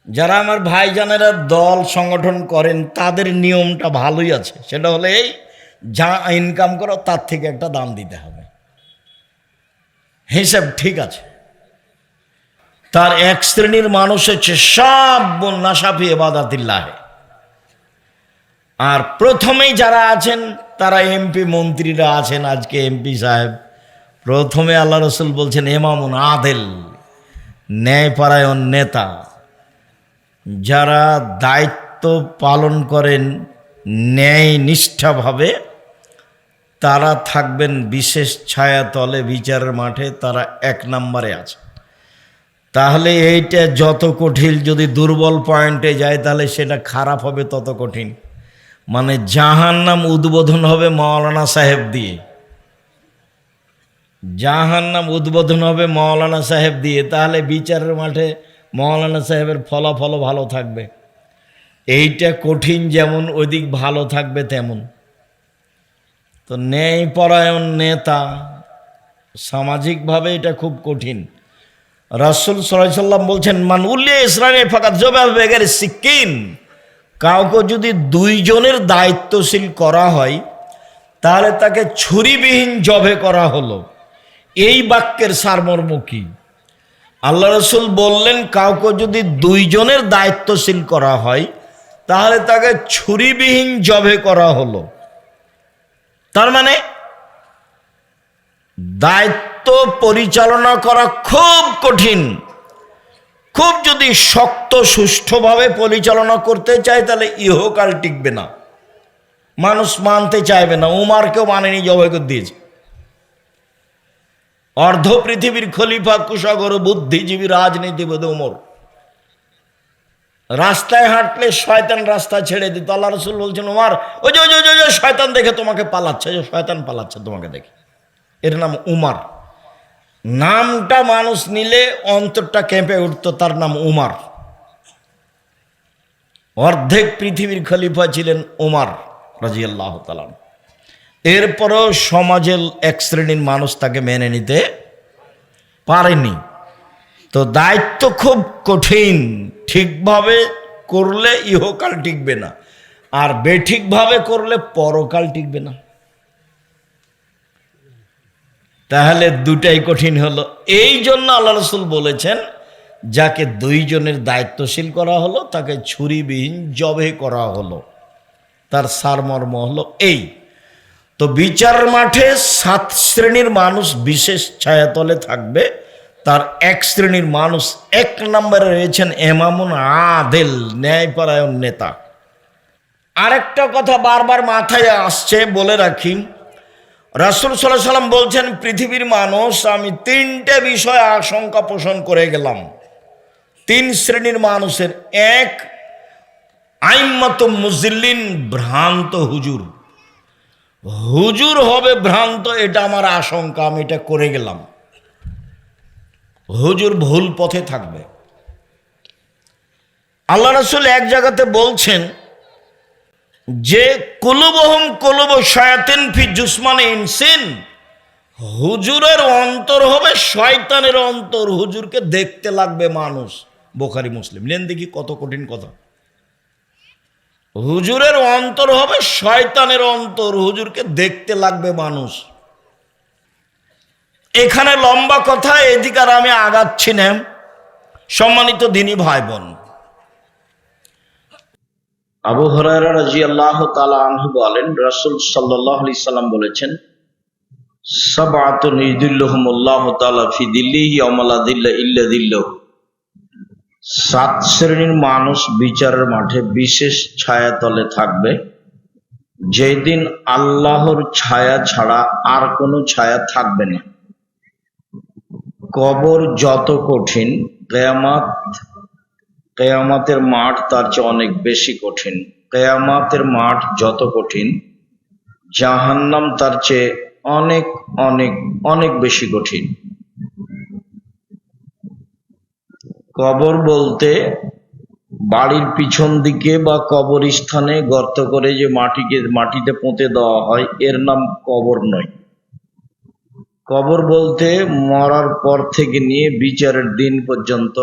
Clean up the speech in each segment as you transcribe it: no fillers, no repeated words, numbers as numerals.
যারা আমার ভাইজানেরা দল সংগঠন করেন তাদের নিয়মটা ভালোই আছে, সেটা হলে এই যা ইনকাম করো তার থেকে একটা দান দিতে হবে, হিসাব ঠিক আছে। তার এক শ্রেণীর মানুষ হচ্ছে সব নাসাফি ইবাদাতিল্লাহ। আর প্রথমেই যারা আছেন তারা এমপি মন্ত্রীরা আছেন, আজকে এমপি সাহেব, প্রথমে আল্লাহ রসুল বলছেন ইমামুন আদেল, ন্যায়পরায়ণ নেতা। যারা দায়িত্ব পালন করেন ন্যায় নিষ্ঠাভাবে তারা থাকবেন বিশেষ ছায়াতলে বিচারের মাঠে, তারা 1 নম্বরে আছে। তাহলে এইটা যত কঠিন, যদি দুর্বল পয়েন্টে যায় তাহলে সেটা খারাপ হবে তত কঠিন। মানে জাহান্নাম উদ্বোধন হবে মাওলানা সাহেব দিয়ে, জাহান্নাম উদ্বোধন হবে মাওলানা সাহেব দিয়ে, তাহলে বিচারের মাঠে মাওলানা সাহেবের ফলাফল ভালো থাকবে। এইটা কঠিন যেমন, ওইদিক ভালো থাকবে তেমন। তো ন্যায়পরায়ণ নেতা সামাজিকভাবে এটা খুব কঠিন। রাসূল সাল্লাল্লাহু আলাইহি ওয়াসাল্লাম বলছেন মান উল্লিয়া ইসরাইলে ফাকাত জবাহ বেগের সিকিন, কাউকে যদি 2 জনের দায়িত্বশীল করা হয় তাহলে তাকে ছুরিবিহীন জবে করা হলো। এই বাক্যের সারমর্ম কি? আল্লাহ রসুল বললেন কাউকে যদি 2 জনের দায়িত্বশীল করা হয় তাহলে তাকে ছুরিবিহীন জবে করা হলো। তার মানে দায়িত্ব পরিচালনা করা খুব কঠিন। খুব যদি শক্ত সুষ্ঠুভাবে পরিচালনা করতে চায় তাহলে ইহকাল টিকবে না, মানুষ মানতে চাইবে না। উমারকেও মানেনি, জবাই করে দিয়েছে। অর্ধ পৃথিবীর খলিফা, কুশাগর, বুদ্ধিজীবী, রাজনীতিবিদ উমর, রাস্তায় হাঁটলে শয়তান রাস্তা ছেড়ে দিত। আল্লাহ রসুল বলছেন উমার, ওই যে শয়তান দেখে তোমাকে পালাচ্ছে, যে শয়তান পালাচ্ছে তোমাকে দেখে। এর নাম উমার। নামটা মানুষ নিলে অন্তরটা কেঁপে উঠত, তার নাম উমার। অর্ধেক পৃথিবীর খলিফা ছিলেন উমার রাদিয়াল্লাহু তাআলা। এরপরও সমাজের এক শ্রেণীর মানুষ তাকে মেনে নিতে পারেনি। তো দায়িত্ব খুব কঠিন, ঠিকভাবে করলে ইহকাল টিকবে না, আর বেঠিকভাবে করলে পরকাল টিকবে না। তাহলে দুটাই কঠিন হলো। এই জন্য আল্লাহ রসুল বলেছেন যাকে 2 জনের দায়িত্বশীল করা হলো তাকে ছুরিবিহীন জবে করা হলো। তার সারমর্ম হলো এই। তো বিচার মাঠে 7 শ্রেণীর মানুষ বিশেষ ছায়াতলে থাকবে। তার 1 শ্রেণীর মানুষ 1 নম্বরে রয়েছেন ইমামুন আদেল, ন্যায়পরায়ণ নেতা। আরেকটা কথা বারবার মাথায় আসছে, বলে রাখি। রাসূল সাল্লাল্লাহু আলাইহি ওয়াসাল্লাম বলছেন পৃথিবীর মানুষ, আমি 3টে বিষয় আশঙ্কা পোষণ করে গেলাম 3 শ্রেণীর মানুষের। 1, আইম্মাতুম মুজিল্লিন, ভ্রান্ত হুজুর। হুজুর হবে ভ্রান্ত, এটা আমার আশঙ্কা, আমি এটা করে গেলাম। হুজুর ভুল পথে থাকবে। আল্লাহ রাসূল এক জায়গাতে বলছেন যে কুলুবহুম কুলুবু শায়াতিন ফি জুসমানে ইনসিন, হুজুরের অন্তর হবে শয়তানের অন্তর, হুজুরকে দেখতে লাগবে মানুষ। বুখারী মুসলিম। নেন দেখি কত কঠিন কথা। হুজুরের অন্তর হবে শয়তানের অন্তর, হুজুরকে দেখতে লাগবে মানুষ। এখানে লম্বা কথা, এদিকে আর আমি আগাচ্ছি না। সম্মানিত দ্বীনী ভাই বোন, আবু হুরায়রা রাদিয়াল্লাহু তাআলা আনহু বলেন রাসূল সাল্লাল্লাহু আলাইহি সাল্লাম বলেছেন সাবআতুন ইযিল্লুহুমুল্লাহু তাআলা ফি দিল্লিহি ইয়াওমা লা দিল্লা ইল্লা দিল্লুহু। 7 শ্রেণীর মানুষ বিচারের মাঠে বিশেষ ছায়াতলে থাকবে, যেদিন আল্লাহর ছায়া ছাড়া আর কোনো ছায়া থাকবে না। কবর যত কঠিন, কিয়ামতের মাঠ তার চেয়ে অনেক বেশি কঠিন। কিয়ামতের মাঠ যত কঠিন, জাহান্নাম তার চেয়ে অনেক অনেক অনেক বেশি কঠিন। কবর বলতে বাড়ির পিছন দিকে বা কবরস্থানে গর্ত করে যে মাটিতে পুঁতে দেওয়া হয়, এর নাম কবর নয়। কবর বলতে মরার পর থেকে নিয়ে বিচারের দিন পর্যন্ত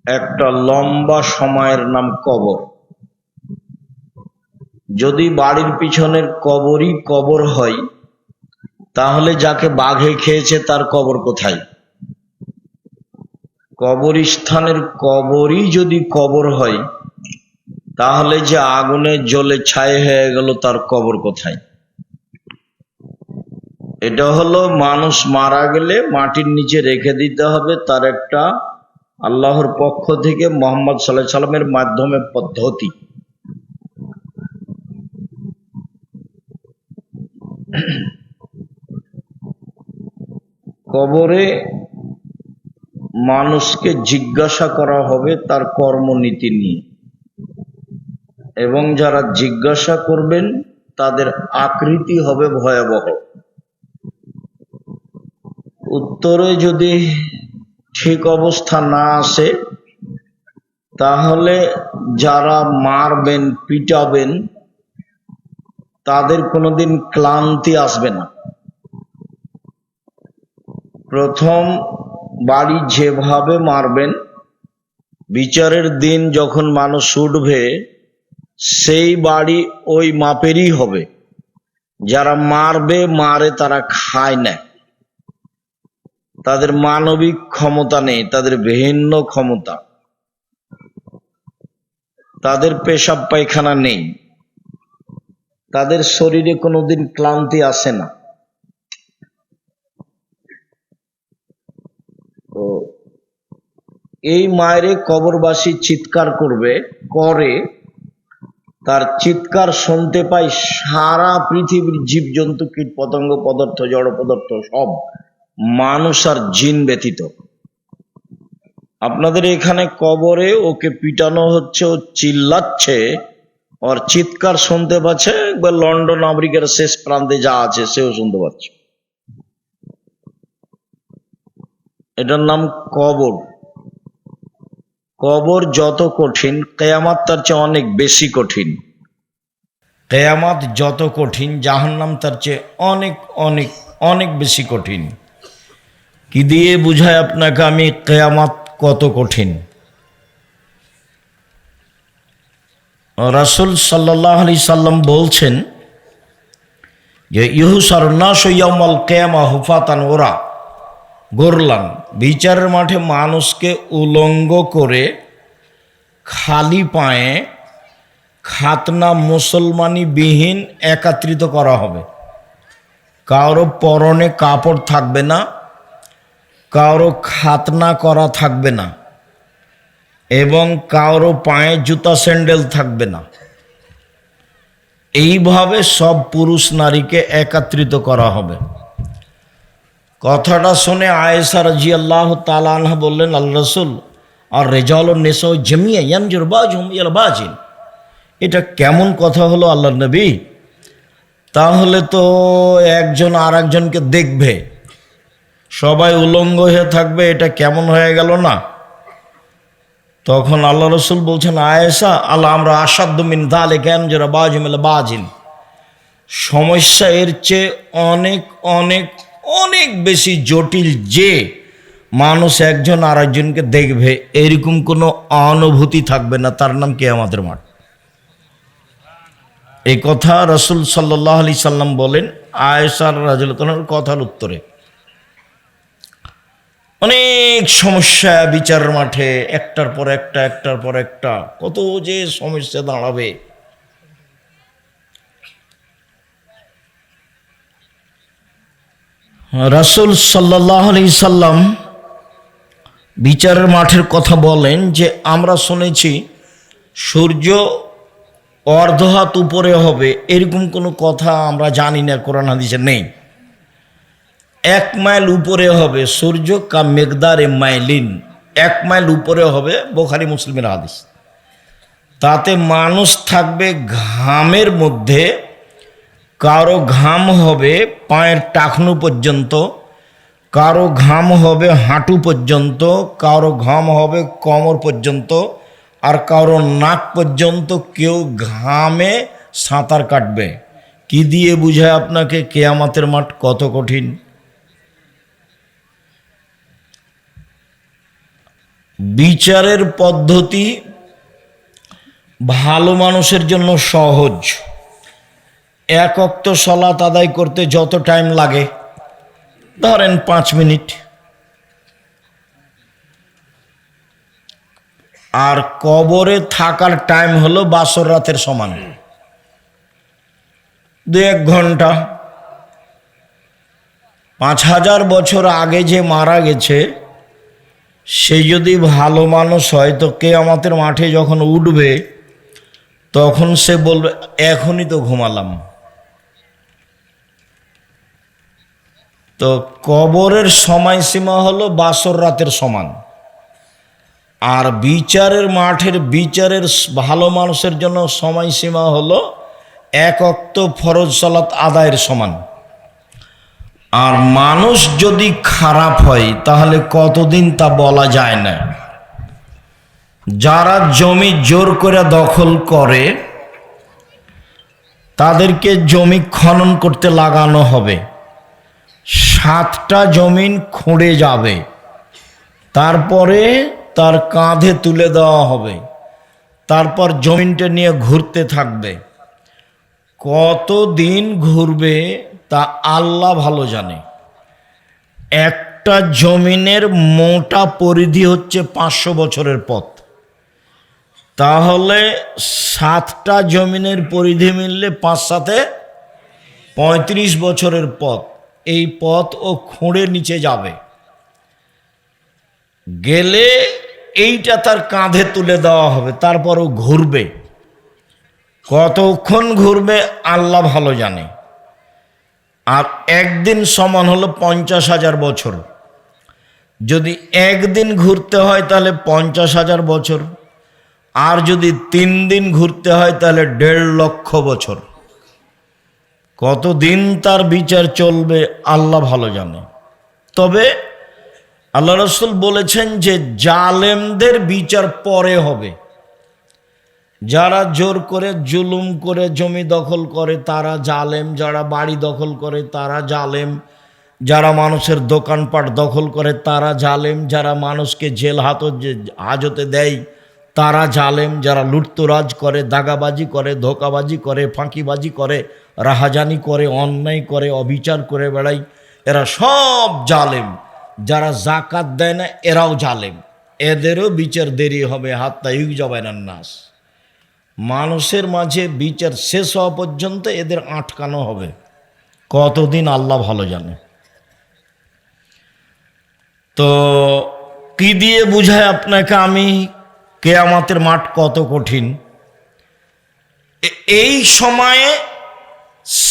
একটা লম্বা সময়ের নাম কবর। যদি বাড়ির পিছনের কবরই কবর হয়, তাহলে যাকে বাঘে খেয়েছে তার কবর কোথায়? কবরস্থানের কবরই যদি কবর হয়, তাহলে যে আগুনে জ্বলে ছাই হয়ে গেল তার কবর কোথায়? এটা হলো মানুষ মারা গেলে মাটির নিচে রেখে দিতে হবে, তার একটা আল্লাহর পক্ষ থেকে মুহাম্মদ সাল্লাল্লাহু আলাইহি সাল্লামের মাধ্যমে পদ্ধতি। কবরে মানুষকে জিজ্ঞাসা করা হবে তার কর্মনীতি নিয়ে, এবং যারা জিজ্ঞাসা করবেন তাদের আকৃতি হবে ভয়াবহ। উত্তরে যদি ঠিক অবস্থা না আসে, তাহলে যারা মারবেন পিটাবেন তাদের কোনোদিন ক্লান্তি আসবে না। প্রথম বাড়ি যেভাবে মারবেন, বিচারের দিন যখন মানুষ উঠবে সেই বাড়ি ওই মাপেরই হবে। যারা মারে তারা খায় না, তাদের মানবিক ক্ষমতা নেই, তাদের ভিন্ন ক্ষমতা, তাদের পেশাব পায়খানা নেই, তাদের শরীরে কোনোদিন ক্লান্তি আসে না। তো এই মায়েরে কবরবাসী চিৎকার করে, তার চিৎকার শুনতে পায় সারা পৃথিবীর জীবজন্তু, কীট পতঙ্গ, পদার্থ, জড় পদার্থ সব, মানুষ আর জিন ব্যতীত। আপনাদের এখানে কবরে ওকে পিটানো হচ্ছে, ও চিল্লাচ্ছে, ওর চিৎকার শুনতে পাচ্ছে, একবার লন্ডন আমেরিকার শেষ প্রান্তে যা আছে সেও শুনতে পাচ্ছে। এটার নাম কবর। কবর যত কঠিন, কিয়ামত তার চেয়ে অনেক বেশি কঠিন। কিয়ামত যত কঠিন, জাহান্নাম তার চেয়ে অনেক অনেক অনেক বেশি কঠিন। কি দিয়ে বুঝায় আপনাকে আমি কিয়ামত কত কঠিন? রাসূল সাল্লাল্লাহু আলাইহি সাল্লাম বলছেন যে ইউহশারুন নাসু ইয়াউমাল কিয়ামাহ হুফাতান ওরা গোরলান, বিচারের মাঠে মানুষকে উলঙ্গ করে খালি পায়ে খাতনা মুসলমানি বিহীন একত্রিত করা হবে। কারো পরনে কাপড় থাকবে না, কারো খাতনা করা থাকবে না, এবং কারো পায়ে জুতা স্যান্ডেল থাকবে না। এইভাবে সব পুরুষ নারীকে একত্রিত করা হবে। কথাটা শুনে আয়েশা রাদিয়াল্লাহু তাআলা আনহা বললেন, আল্লাহ রাসূল, আর রিজাল ও নিসা জামিয়া ইয়ানজুর বাযুহুম ইলা বাযিন, এটা কেমন কথা হলো আল্লাহর নবী? তাহলে তো একজন আর একজনকে দেখবে, সবাই উলঙ্গ হয়ে থাকবে, এটা কেমন হয়ে গেল না? তখন আল্লাহ রাসূল বলছেন, আয়েশা, আল্লাহ আমরা আসাদ্দু মিন যালিকা ইয়ানজুর বাযুহুম ইলা বাযিন, সমস্যা এর চেয়ে অনেক অনেক অনেক বেশি জটিল, যে মানুষ একজন আর একজনকে দেখবে এরকম কোনো অনুভূতি থাকবে না, তার নাম কিয়ামতের মাঠ। এই কথা রাসূল সাল্লাল্লাহু আলাইহি সাল্লাম বলেন আয়েশা রাদিয়াল্লাহু আনহার কথার উত্তরে। অনেক সমস্যা বিচারের মাঠে, একটার পর একটা, একটার পর একটা, কত যে সমস্যা দাঁড়াবে। রাসূল সাল্লাল্লাহু আলাইহি সাল্লাম বিচারের মাঠের কথা বলেন যে আমরা শুনেছি সূর্য অর্ধ হাত উপরে হবে, এরকম কোনো কথা আমরা জানি না, কোরআন হাদিসে নেই। 1 মাইল উপরে হবে সূর্য, কা মিকদারে মাইলিন, 1 মাইল উপরে হবে, বুখারী মুসলিমের হাদিস। তাতে মানুষ থাকবে ঘামের মধ্যে, কারো ঘাম হবে পায়ের টাকনু পর্যন্ত, কারো ঘাম হবে হাঁটু পর্যন্ত, কারো ঘাম হবে কোমর পর্যন্ত, আর কারো নাক পর্যন্ত। কেউ ঘামে সাঁতার কাটবে। কি দিয়ে বুঝায় আপনাকে কিয়ামতের মাঠ কত কঠিন? বিচারের পদ্ধতি ভালো মানুষের জন্য সহজ। এক ওয়াক্ত সালাত আদায় করতে যত টাইম লাগে ধরেন 5 মিনিট, আর কবরে থাকার টাইম হলো বাসর রাতের সমান, 2-1 ঘন্টা। 5000 বছর আগে যে মারা গেছে সে যদি ভালো মানুষ হয় তো কিয়ামতের মাঠে যখন উঠবে তখন সে বলবে এখনই তো ঘুমালাম। তো কবরের সময়সীমা হলো বাসর রাতের সমান, আর বিচারের মাঠের বিচারের ভালো মানুষের জন্য সময়সীমা হলো 1 ওয়াক্ত ফরজ সালাত আদায়ের সমান। আর মানুষ যদি খারাপ হয় তাহলে কতদিন তা বলা যায় না। যারা জমি জোর করে দখল করে তাদেরকে জমি খনন করতে লাগানো হবে, 7টা জমিন খুঁড়ে যাবে, তারপরে তার কাঁধে তুলে দেওয়া হবে, তারপর জমিনটা নিয়ে ঘুরতে থাকবে। কতদিন ঘুরবে তা আল্লাহ ভালো জানে। একটা জমিনের মোটা পরিধি হচ্ছে 500 বছরের পথ, তাহলে 7টা জমিনের পরিধি মিললে 5-7 35 বছরের পথ। এই পথ ও খুঁড়ে নিচে যাবে, গেলে এইটা তার কাঁধে তুলে দেওয়া হবে, তারপর ও ঘুরবে। কতক্ষণ ঘুরবে আল্লাহ ভালো জানে। আর একদিন সমান হলো 50,000 বছর। যদি একদিন ঘুরতে হয় তাহলে 50,000 বছর, আর যদি 3 দিন ঘুরতে হয় তাহলে 1.5 লক্ষ বছর। কতদিন তার বিচার চলবে আল্লাহ ভালো জানে। তবে আল্লাহ রাসূল বলেছেন যে জালেমদের বিচার পরে হবে। যারা জোর করে জুলুম করে জমি দখল করে তারা জালেম, যারা বাড়ি দখল করে তারা জালেম, যারা মানুষের দোকানপাট দখল করে তারা জালেম, যারা মানুষকে জেল হাজতে দেয় তারা জালেম, যারা লুটতরাজ করে, দাগাবাজি করে, ধোকাবাজি করে, ফাঁকিবাজি করে, রাহাজানি করে, অন্যায় করে, অবিচার করে বেড়ায়, এরা সব জালেম। যারা জাকাত দেয় না এরাও জালেম, এদেরও বিচার দেরি হবে। হাত্তা ইউজাবাইনান নাস, মানুষের মাঝে বিচার শেষ হওয়া পর্যন্ত এদের আটকানো হবে। কতদিন আল্লাহ ভালো জানে। তো কি দিয়ে বুঝায় আপনাকে আমি কিয়ামতের মাঠ কত কঠিন? এই সময়ে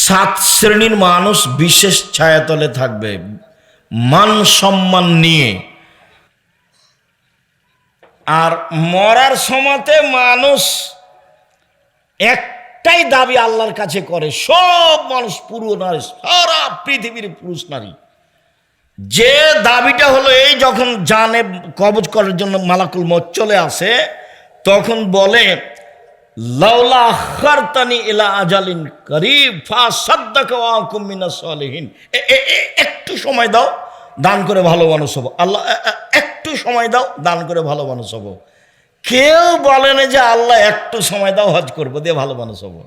7 শ্রেণীর মানুষ বিশেষ ছায়াতলে থাকবে, মান সম্মান নিয়ে। আর মরার সময়তে মানুষ একটাই দাবি আল্লাহর কাছে করে, সব মানুষ পুরো নারী, সারা পৃথিবীর পুরুষ নারী, যে দাবিটা হলো এই, যখন জানে কবজ করার জন্য মালাকুল মউত চলে আসে তখন বলে লাউলা আখারতানি ইলা আজালিন করিব ফাসাদদাকা ওয়া আকুম মিনাস সালিহিন। একটু সময় দাও, দান করে ভালো মানুষ হবো। আল্লাহ একটু সময় দাও, দান করে ভালো মানুষ হবো। কেউ বলেনি যে আল্লাহ একটু সময় দাও, হজ করবো দিয়ে ভালো মানুষ হবো।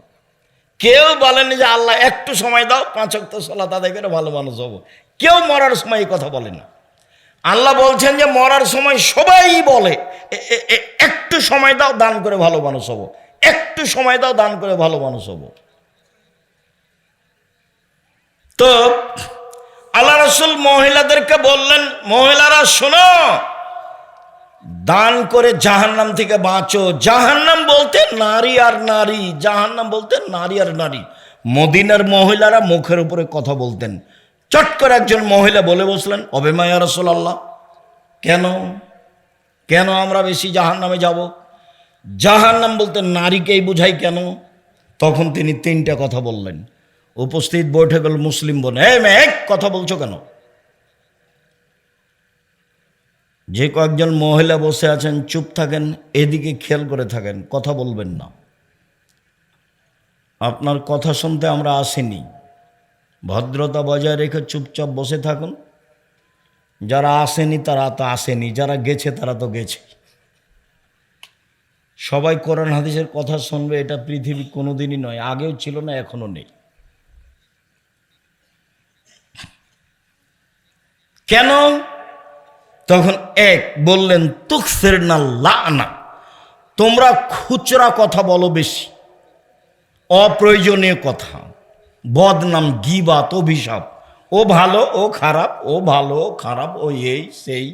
কেউ বলেনি যে আল্লাহ একটু সময় দাও, 5 ওয়াক্ত সালাত আদায় করে ভালো মানুষ হবো। কেউ মরার সময় এই কথা বলে না। আল্লাহ বলছেন যে মরার সময় সবাই বলে একটু সময় দাও, দান করে ভালো মানুষ হবো, একটু সময় দাও, দান করে ভালো মানুষ হবো। তো আল্লাহ রাসূল মহিলাদেরকে বললেন, মহিলারা শোনো, দান করে জাহান্নাম থেকে বাঁচো। জাহান্নাম বলতে নারী আর নারী, জাহান্নাম বলতে নারী আর নারী। মদিনার মহিলারা মুখের উপরে কথা বলতেন। চট করে একজন মহিলা বলে বসলেন, অবেমা ইয়া রাসূলুল্লাহ, কেন কেন আমরা বেশি জাহান্নামে যাব? জাহান্নাম বলতে নারীকেই বুঝাই কেন? তখন তিনি 3টা কথা বললেন। উপস্থিত বৈঠক হল মুসলিম বোন, এই মেয়ে কথা বলছো কেন? যে কয়েকজন মহিলা বসে আছেন চুপ থাকেন, এদিকে খেয়াল করে থাকেন, কথা বলবেন না। আপনার কথা শুনতে আমরা আসিনি, ভদ্রতা বজায় রেখে চুপচাপ বসে থাকুন। যারা আসেনি তারা তো আসেনি, যারা গেছে তারা তো গেছে। সবাই কোরআন হাদিসের কথা শুনবে এটা পৃথিবী কোনোদিনই নয়, আগেও ছিল না, এখনো নেই। কেন? তখন এক বললেন তুকসির না লানা, তোমরা খুচরা কথা বলো বেশি, অপ্রয়োজনীয় কথা, বদনাম, গীবাত, অভিশাপ, ও ভালো ও খারাপ, ও ভালো ও খারাপ, ও এই সেই।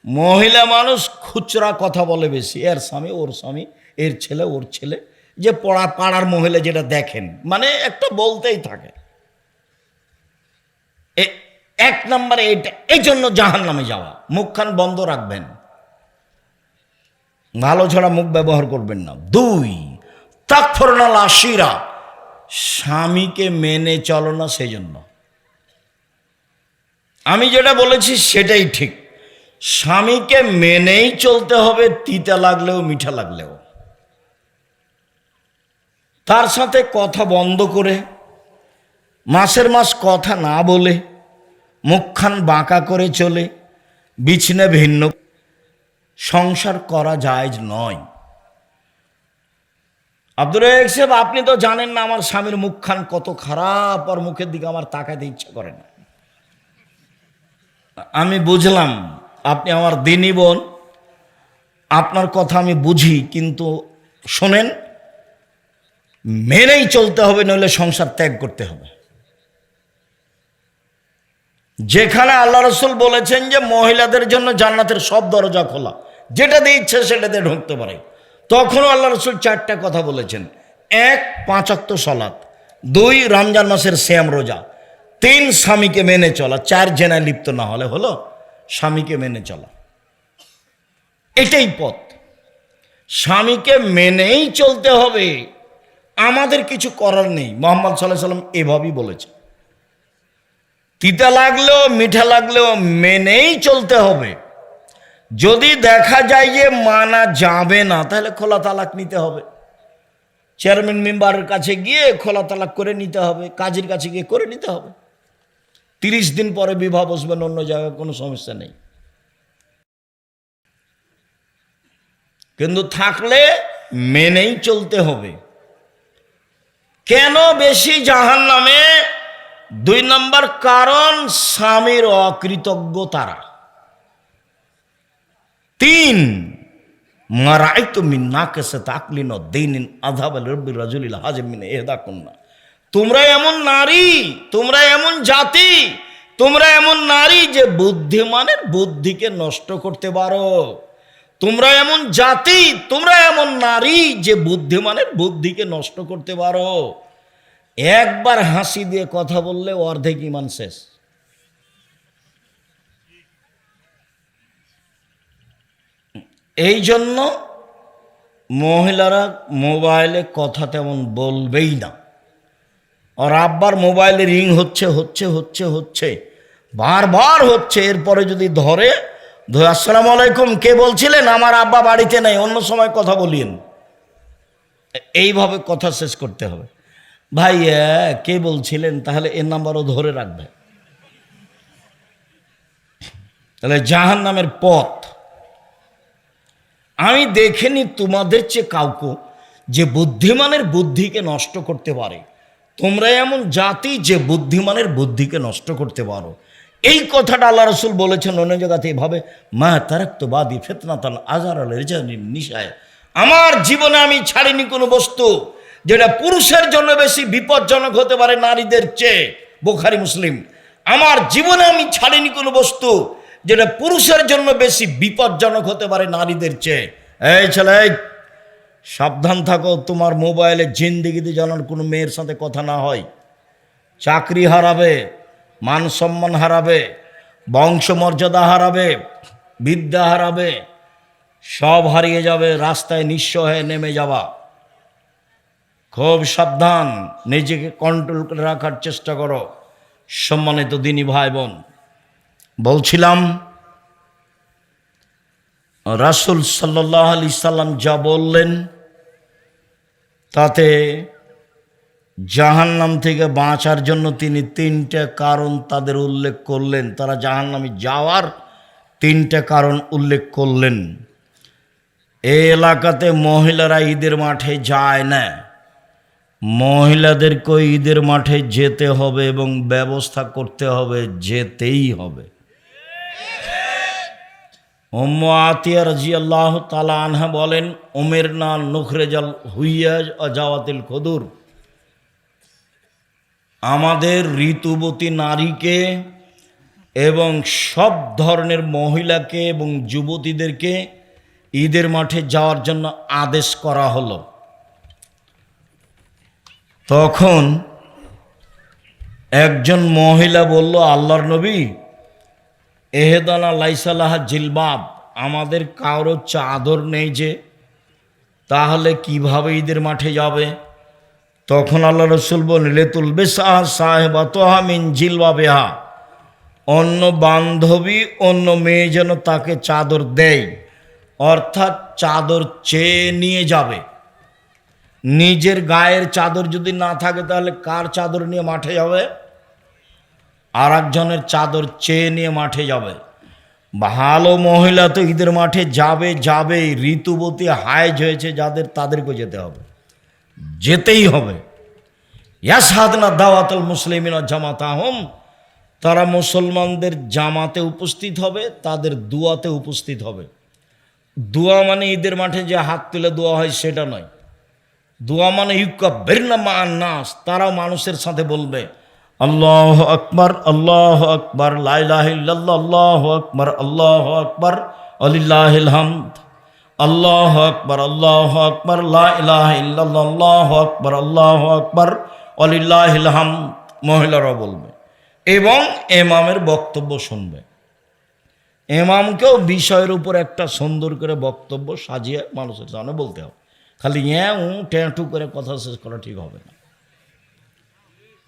মহিলা মানুষ খুচরা কথা বলে বেশি, এর স্বামী ওর স্বামী, এর ছেলে ওর ছেলে, যে পাড়ার মহিলা যেটা দেখেন, মানে একটা বলতেই থাকে। এক নম্বরে এইটা, এই জন্য জাহান্নামে যাওয়া। মুখখান বন্ধ রাখবেন, ভালো ছাড়া মুখ ব্যবহার করবেন না। দুই, তাকফুরনাল আশিরা, স্বামীকে মেনে চলো না। সেই জন্য আমি যেটা বলেছি সেটাই ঠিক, স্বামীকে মেনেই চলতে হবে, তিতা লাগলেও মিঠা লাগলেও। তার সাথে কথা বন্ধ করে, মাসের মাস কথা না বলে, মুখখান বাঁকা করে চলে, বিছানা ভিন্ন সংসার করা জায়েজ নয়। আব্দুর রাজ্জাক সাহেব, আপনি তো জানেন না আমার স্বামীর মুখখান কত খারাপ, আর মুখের দিকে আমার তাকাতে ইচ্ছা করে না। আমি বুঝলাম আপনি আমার দিনী বোন, আপনার কথা আমি বুঝি, কিন্তু শোনেন, মেনেই চলতে হবে, নইলে সংসার ত্যাগ করতে হবে। যেখানে আল্লাহ রসুল বলেছেন যে মহিলাদের জন্য জান্নাতের সব দরজা খোলা, যেটা দিয়ে ইচ্ছে সেটাতে ঢুকতে পারে, তখনও আল্লাহ রসুল চারটা কথা বলেছেন। এক, 5 ওয়াক্ত সালাত। 2, রমজান মাসের সিয়াম রোজা। 3, স্বামীকে মেনে চলা। 4, জেনায় লিপ্ত না হলে হলো, স্বামীকে মেনে চলা। এটাই পথ, স্বামীকে মেনেই চলতে হবে, আমাদের কিছু করার নেই। মুহাম্মদ সাল্লাল্লাহু আলাইহি ওয়াসাল্লাম এভাবেই বলেছে, তিতা লাগলেও মিঠা লাগলেও মেনেই চলতে হবে। যদি দেখা যায় যে মানা যাবে না, তাহলে খোলা তালাক নিতে হবে। চেয়ারম্যান মেম্বারের কাছে গিয়ে খোলা তালাক করে নিতে হবে, কাজীর কাছে গিয়ে করে নিতে হবে। 30 দিন পরে বিবাহ বসবেন অন্য জায়গায়, কোনো সমস্যা নেই। কিন্তু থাকলে মেনেই চলতে হবে। কেন বেশি জাহান্নামে? 2 নম্বর কারণ, স্বামীর অকৃতজ্ঞতারা। 3, মারাইতু মিন নাকিসাত আকলিন ওয়া দীনিন আযহাবা লিরাব্বির রাজুলিল হাজিম মিন ইহদাকুন্না। তোমরা এমন নারী, তোমরা এমন জাতি, তোমরা এমন নারী যে বুদ্ধিমানের বুদ্ধিকে নষ্ট করতে পারো। তোমরা এমন জাতি, তোমরা এমন নারী যে বুদ্ধিমানের বুদ্ধিকে নষ্ট করতে পারো। একবার হাসি দিয়ে কথা বললে অর্ধেক ঈমান শেষ। এই জন্য মহিলারা মোবাইলে কথা তেমন বলবেই না। আর আব্বার মোবাইলে রিং হচ্ছে হচ্ছে হচ্ছে হচ্ছে বারবার হচ্ছে, এরপরে যদি ধরে আসসালামু আলাইকুম, কে বলছিলেন? আমার আব্বা বাড়িতে নেই, অন্য সময় কথা বলিয়েন। এইভাবে কথা শেষ করতে হবে। ভাই কে বলছিলেন? তাহলে এর নাম্বারও ধরে রাখবে। তাহলে জাহান্নামের পথ। আমি দেখিনি তোমাদের চেয়ে কাউকে যে বুদ্ধিমানের বুদ্ধিকে নষ্ট করতে পারে। তোমরা এমন জাতি যে বুদ্ধিমানের বুদ্ধিকে নষ্ট করতে পারো। এই কথাটা আল্লাহ রসুল বলেছেন অন্য জায়গাতে এভাবে, মা তারাক্তু বাদি ফিতনাতান আযহারা লিরিজালিন নিসায়। আমার জীবনে আমি ছাড়িনি কোনো বস্তু যেটা পুরুষের জন্য বেশি বিপজ্জনক হতে পারে নারীদের চেয়ে। বুখারী মুসলিম। আমার জীবনে আমি ছাড়িনি কোনো বস্তু যেটা পুরুষের জন্য বেশি বিপজ্জনক হতে পারে নারীদের চেয়ে। এই ছেলে, সাবধান থাকো, তোমার মোবাইলে জিন্দিগিতে যেন কোনো মেয়ের সাথে কথা না হয়। চাকরি হারাবে, মান সম্মান হারাবে, বংশমর্যাদা হারাবে, বিদ্যা হারাবে, সব হারিয়ে যাবে, রাস্তায় নিঃস্ব হয়ে নেমে যাবা। খুব সাবধান, নিজেকে কন্ট্রোল করে রাখার চেষ্টা করো। সম্মানিত দিনী ভাই বোন, বলছিলাম রাসূল সাল্লাল্লাহু আলাইহি সাল্লাম যা বললেন তাতে জাহান্নাম থেকে বাঁচার জন্য তিনি তিনটা কারণ তাদের উল্লেখ করলেন, তারা জাহান্নামে যাওয়ার তিনটা কারণ উল্লেখ করলেন। এই এলাকাতে মহিলারা ঈদের মাঠে যায় না, মহিলাদেরকে ঈদের মাঠে যেতে হবে এবং ব্যবস্থা করতে হবে, যেতেই হবে। উম্মু আতিয়া রাদিয়াল্লাহু তাআলা আনহা বলেন, উমিরনা নুখরিজাল হুইয়াজ আজাওয়াতিল খুদুর, আমাদের ঋতুবতী নারীকে এবং সব ধরনের মহিলাকে এবং যুবতীদেরকে ঈদের মাঠে যাওয়ার জন্য আদেশ করা হলো। তখন একজন মহিলা বলল, আল্লাহর নবী, এহেদানা লাইসালাহা জিলবাব, আমাদের কারো চাদর নেই যে, তাহলে কিভাবে ঈদের মাঠে যাবে? তখন আল্লাহ রসুল বলেন, লেতুল বেসা সাহেবাতহা মিন জিলবাবিহা, অন্য বান্ধবী অন্য মেয়ে যেন তাকে চাদর দেয়, অর্থাৎ চাদর চেয়ে নিয়ে যাবে। নিজের গায়ের চাদর যদি না থাকে তাহলে কার চাদর নিয়ে মাঠে যাবে? আর একজনের চাদর চেয়ে নিয়ে মাঠে যাবে। ভালো মহিলা তো ঈদের মাঠে যাবে, ঋতুবতী হায়েজ হয়েছে যাদের, তাদেরকে যেতে হবে, যেতেই হবে। ইয়াশহাদনা দাওয়াতুল মুসলিমিনা জামাতাহুম, তারা মুসলমানদের জামাতে উপস্থিত হবে, তাদের দুয়াতে উপস্থিত হবে। দোয়া মানে ঈদের মাঠে যে হাত তুলে দোয়া হয় সেটা নয়। দোয়া মানে ইউকাব্বিরনা মা'আন নাস, তারাও মানুষের সাথে বলবে আল্লাহু আকবার, আল্লাহু আকবার, লা ইলাহা ইল্লাল্লাহ, আল্লাহু আকবার, আল্লাহু আকবার, ওয়ালিল্লাহিল হামদ, আল্লাহু আকবার, আল্লাহু আকবার, লা ইলাহা ইল্লাল্লাহ, আল্লাহু আকবার, আল্লাহু আকবার, ওয়ালিল্লাহিল হামদ। মহিলারা বলবে এবং ইমামের বক্তব্য শুনবে। ইমামকেও বিষয়ের উপর একটা সুন্দর করে বক্তব্য সাজিয়ে মানুষের সামনে বলতে হবে। খালি ট্যাঁটু করে কথা শেষ করা ঠিক হবে না।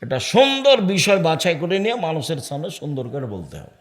এটা সুন্দর বিষয় বাছাই করে নিয়ে মানুষের সামনে সুন্দর করে বলতে হবে।